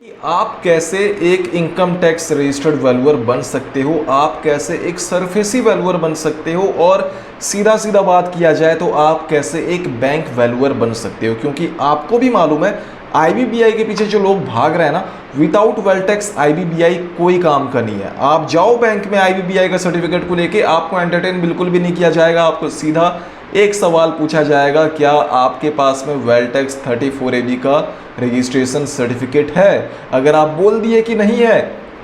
कि आप कैसे एक इनकम टैक्स रजिस्टर्ड वैल्यूअर बन सकते हो, आप कैसे एक सरफेसी वैल्यूअर बन सकते हो, और सीधा सीधा बात किया जाए तो आप कैसे एक बैंक वैल्यूअर बन सकते हो। क्योंकि आपको भी मालूम है आईबीबीआई के पीछे जो लोग भाग रहे हैं ना, विदाउट वेल्टेक्स आईबीबीआई कोई काम का नहीं है। आप जाओ बैंक में आईबीबीआई का सर्टिफिकेट को लेके, आपको एंटरटेन बिल्कुल भी नहीं किया जाएगा। आपको सीधा एक सवाल पूछा जाएगा, क्या आपके पास में वेल्टेक्स 34AB का रजिस्ट्रेशन सर्टिफिकेट है? अगर आप बोल दिए कि नहीं है,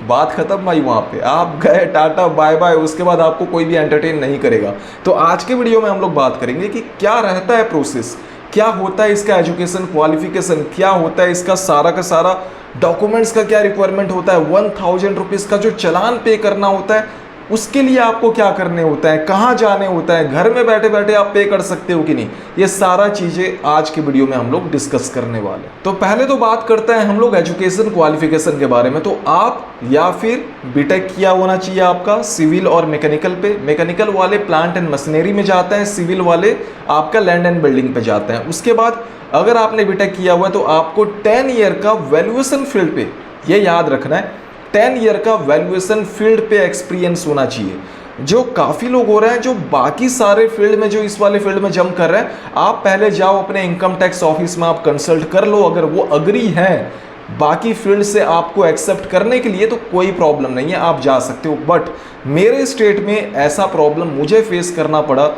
बात खत्म भाई। वहाँ पे आप गए, टाटा बाय बाय, उसके बाद आपको कोई भी एंटरटेन नहीं करेगा। तो आज के वीडियो में हम लोग बात करेंगे कि क्या रहता है प्रोसेस, क्या होता है इसका एजुकेशन क्वालिफिकेशन, क्या होता है इसका सारा का सारा डॉक्यूमेंट्स का क्या रिक्वायरमेंट होता है, 1000 रुपीज़ का जो चालान पे करना होता है उसके लिए आपको क्या करने होता है, कहाँ जाने होता है, घर में बैठे बैठे आप पे कर सकते हो कि नहीं, ये सारा चीज़ें आज के वीडियो में हम लोग डिस्कस करने वाले। तो पहले तो बात करते हैं हम लोग एजुकेशन क्वालिफिकेशन के बारे में। तो आप या फिर बीटेक किया होना चाहिए आपका सिविल और मैकेनिकल पे। मैकेनिकल वाले प्लांट एंड मशीनरी में जाते हैं, सिविल वाले आपका लैंड एंड बिल्डिंग पे जाते हैं। उसके बाद अगर आपने बीटेक किया हुआ है तो आपको 10 ईयर का वैल्यूएशन फील्ड पे, ये याद रखना है, 10 ईयर का वैल्यूएशन फील्ड पे एक्सपीरियंस होना चाहिए। जो काफ़ी लोग हो रहे हैं जो बाकी सारे फील्ड में, जो इस वाले फील्ड में जंप कर रहे हैं, आप पहले जाओ अपने इनकम टैक्स ऑफिस में, आप कंसल्ट कर लो। अगर वो अग्री हैं बाकी फील्ड से आपको एक्सेप्ट करने के लिए तो कोई प्रॉब्लम नहीं है, आप जा सकते हो। बट मेरे स्टेट में ऐसा प्रॉब्लम मुझे फेस करना पड़ा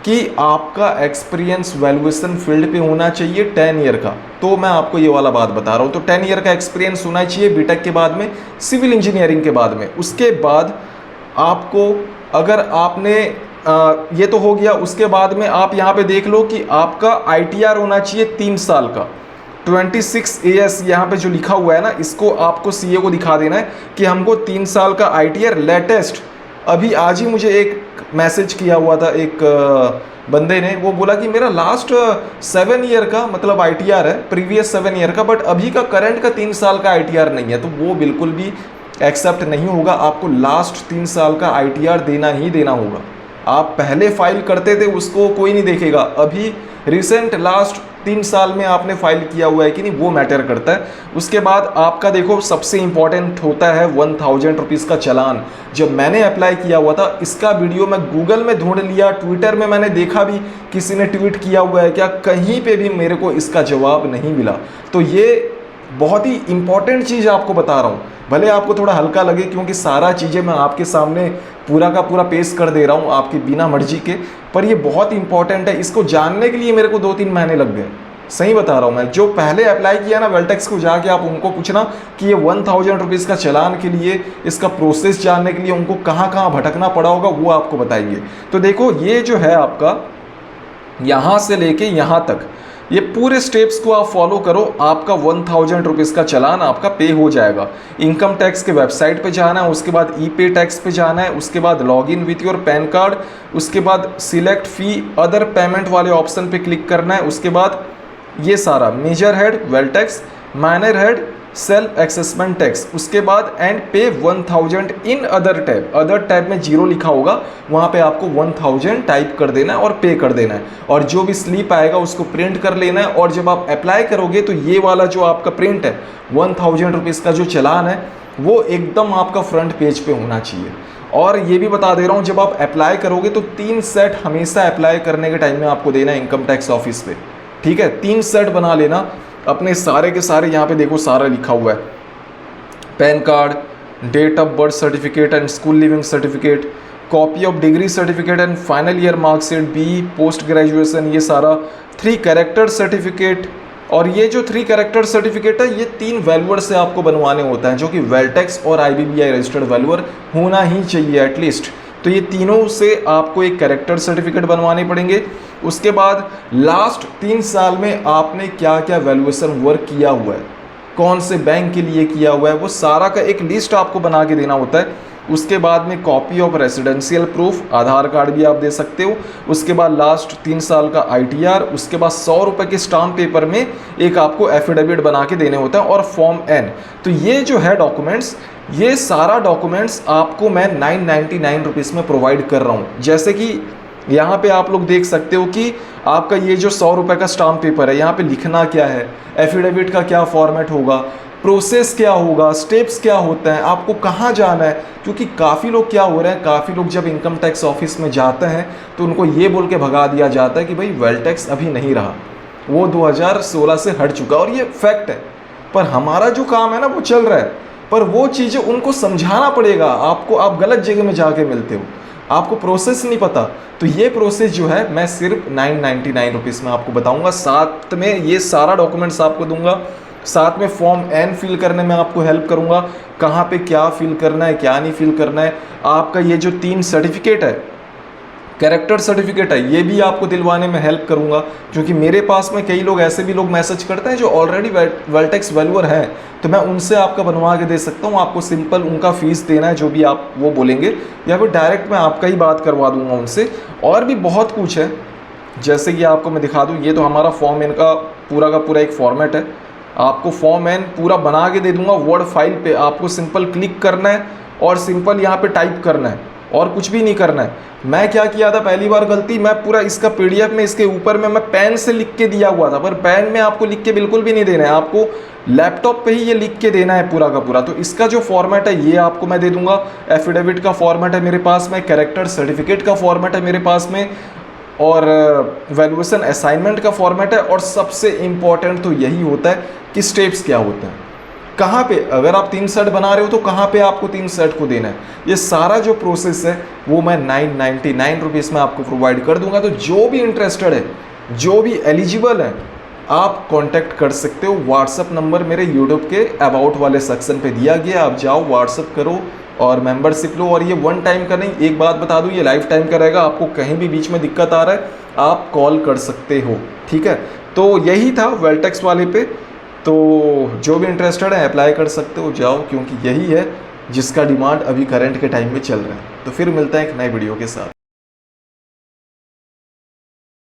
कि आपका एक्सपीरियंस वैल्यूएशन फील्ड पे होना चाहिए 10 ईयर का। तो मैं आपको ये वाला बात बता रहा हूँ। तो 10 ईयर का एक्सपीरियंस होना चाहिए बीटेक के बाद में, सिविल इंजीनियरिंग के बाद में। उसके बाद आपको, अगर आपने ये तो हो गया, उसके बाद में आप यहाँ पे देख लो कि आपका ITR होना चाहिए 3 साल का। 26 AS यहाँ पे जो लिखा हुआ है ना, इसको आपको CA को दिखा देना है कि हमको 3 साल का ITR लेटेस्ट। अभी आज ही मुझे एक मैसेज किया हुआ था एक बंदे ने, वो बोला कि मेरा लास्ट 7 ईयर का मतलब ITR है, प्रीवियस 7 ईयर का, बट अभी का करंट का 3 साल का ITR नहीं है। तो वो बिल्कुल भी एक्सेप्ट नहीं होगा, आपको लास्ट 3 साल का ITR देना ही देना होगा। आप पहले फाइल करते थे उसको कोई नहीं देखेगा, अभी रिसेंट लास्ट 3 साल में आपने फाइल किया हुआ है कि नहीं, वो मैटर करता है। उसके बाद आपका देखो सबसे इंपॉर्टेंट होता है 1000 रुपीज़ का चालान। जब मैंने अप्लाई किया हुआ था, इसका वीडियो मैं गूगल में ढूंढ लिया, ट्विटर में मैंने देखा भी किसी ने ट्वीट किया हुआ है क्या, कहीं पे भी मेरे को इसका जवाब नहीं मिला। तो ये बहुत ही इंपॉर्टेंट चीज़ आपको बता रहा हूँ, भले आपको थोड़ा हल्का लगे क्योंकि सारा चीज़ें मैं आपके सामने पूरा का पूरा पेश कर दे रहा हूँ आपकी बिना मर्जी के, पर ये बहुत इंपॉर्टेंट है। इसको जानने के लिए मेरे को 2-3 महीने लग गए, सही बता रहा हूँ मैं। जो पहले अप्लाई किया ना वेल्टेक्स को, जाके आप उनको पूछना कि ये 1000 रुपीज़ का चालान के लिए, इसका प्रोसेस जानने के लिए उनको कहाँ कहाँ भटकना पड़ा होगा, वो आपको बताएंगे। तो देखो ये जो है आपका यहाँ से लेके यहाँ तक, ये पूरे स्टेप्स को आप फॉलो करो, आपका 1000 रुपीज़ का चालान आपका पे हो जाएगा। इनकम टैक्स के वेबसाइट पे जाना है, उसके बाद ई-पे टैक्स पे जाना है, उसके बाद login with your PAN card, उसके बाद सिलेक्ट फी अदर पेमेंट वाले ऑप्शन पे क्लिक करना है। उसके बाद ये सारा major head wealth tax, minor head self assessment tax, उसके बाद and pay 1000 in other tab. Other tab में 0 लिखा होगा, वहाँ पे आपको 1000 टाइप कर देना है और पे कर देना है। और जो भी स्लिप आएगा उसको प्रिंट कर लेना है। और जब आप अप्लाई करोगे तो ये वाला जो आपका प्रिंट है 1000 रुपीज़ का जो चालान है, वो एकदम आपका फ्रंट पेज पे होना चाहिए। और ये भी बता दे रहा हूँ, जब आप अप्लाई करोगे तो 3 सेट हमेशा अप्लाई करने के टाइम में आपको देना है इनकम टैक्स ऑफिस पे, ठीक है। 3 सेट बना लेना अपने सारे के सारे। यहाँ पे देखो सारा लिखा हुआ है, PAN card, date of birth certificate and school leaving certificate, copy of degree certificate and final year marksheet, BE post graduation, ये सारा 3 कैरेक्टर सर्टिफिकेट। और ये जो 3 कैरेक्टर सर्टिफिकेट है, ये 3 वैल्यूअर से आपको बनवाने होता है, जो कि वेल्टेक्स और IBBI रजिस्टर्ड वैल्यूअर होना ही चाहिए एटलीस्ट। तो ये तीनों से आपको एक कैरेक्टर सर्टिफिकेट बनवाने पड़ेंगे। उसके बाद लास्ट 3 साल में आपने क्या क्या वैल्यूएशन वर्क किया हुआ है, कौन से बैंक के लिए किया हुआ है, वो सारा का एक लिस्ट आपको बना के देना होता है। उसके बाद में copy of residential proof, Aadhaar card भी आप दे सकते हो। उसके बाद लास्ट 3 साल का ITR, उसके बाद 100 रुपये के स्टाम्प पेपर में एक आपको एफिडेविट बना के देने होता है, और फॉर्म N। तो ये जो है डॉक्यूमेंट्स, ये सारा डॉक्यूमेंट्स आपको मैं 999 रुपीज़ में प्रोवाइड कर रहा हूँ। जैसे कि यहाँ पे आप लोग देख सकते हो कि आपका ये जो 100 रुपये का स्टाम्प पेपर है, यहाँ पे लिखना क्या है, एफिडेविट का क्या फॉर्मेट होगा, प्रोसेस क्या होगा, स्टेप्स क्या होते हैं, आपको कहाँ जाना है। क्योंकि काफ़ी लोग क्या हो रहे हैं, काफ़ी लोग जब इनकम टैक्स ऑफिस में जाते हैं तो उनको ये बोल के भगा दिया जाता है कि भाई वेल्थ टैक्स अभी नहीं रहा, वो 2016 से हट चुका, और ये फैक्ट है। पर हमारा जो काम है ना वो चल रहा है, पर वो चीज़ें उनको समझाना पड़ेगा आपको। आप गलत जगह में जाके मिलते हो, आपको प्रोसेस नहीं पता। तो ये प्रोसेस जो है मैं सिर्फ 999 रुपीज़ में आपको बताऊंगा। साथ में ये सारा डॉक्यूमेंट्स आपको दूंगा, साथ में फॉर्म एन फिल करने में आपको हेल्प करूंगा, कहाँ पे क्या फिल करना है क्या नहीं फिल करना है। आपका ये जो 3 सर्टिफिकेट है, कैरेक्टर सर्टिफिकेट है, ये भी आपको दिलवाने में हेल्प करूंगा। क्योंकि मेरे पास में कई लोग ऐसे भी लोग मैसेज करते हैं जो ऑलरेडी वेल्थ टैक्स वैल्यूअर हैं, तो मैं उनसे आपका बनवा के दे सकता हूँ। आपको सिंपल उनका फीस देना है जो भी आप वो बोलेंगे, या फिर डायरेक्ट मैं आपका ही बात करवा दूंगा उनसे। और भी बहुत कुछ है, जैसे कि आपको मैं दिखा दूँ, ये तो हमारा फॉर्म एन का पूरा एक फॉर्मेट है। आपको फॉर्म एन पूरा बना के दे दूंगा वर्ड फाइल पे। आपको सिंपल क्लिक करना है और सिंपल यहाँ पे टाइप करना है और कुछ भी नहीं करना है। मैं क्या किया था पहली बार गलती, मैं पूरा इसका पीडीएफ में इसके ऊपर में मैं पेन से लिख के दिया हुआ था, पर पेन में आपको लिख के बिल्कुल भी नहीं देना है, आपको लैपटॉप पे ही ये लिख के देना है पूरा का पूरा। तो इसका जो फॉर्मेट है ये आपको मैं दे दूंगा। एफिडेविट का फॉर्मेट है मेरे पास में, कैरेक्टर सर्टिफिकेट का फॉर्मेट है मेरे पास में, और वैल्यूएशन असाइनमेंट का फॉर्मेट है। और सबसे इम्पॉर्टेंट तो यही होता है कि स्टेप्स क्या होते हैं, कहाँ पे अगर आप 3 सेट बना रहे हो तो कहाँ पे आपको 3 सेट को देना है। ये सारा जो प्रोसेस है वो मैं 999 रुपीज़ में आपको प्रोवाइड कर दूंगा। तो जो भी इंटरेस्टेड है, जो भी एलिजिबल है, आप कांटेक्ट कर सकते हो। व्हाट्सअप नंबर मेरे यूट्यूब के अबाउट वाले सेक्शन पे दिया गया, आप जाओ व्हाट्सअप करो और मेंबरशिप लो। और ये 1 टाइम का नहीं, एक बात बता दूं, ये लाइफ टाइम का रहेगा। आपको कहीं भी बीच में दिक्कत आ रहा है आप कॉल कर सकते हो, ठीक है। तो यही था वेल्थ टैक्स वाले पे। तो जो भी इंटरेस्टेड है अप्लाई कर सकते हो, जाओ, क्योंकि यही है जिसका डिमांड अभी करंट के टाइम में चल रहा है। तो फिर मिलता है एक नए वीडियो के साथ।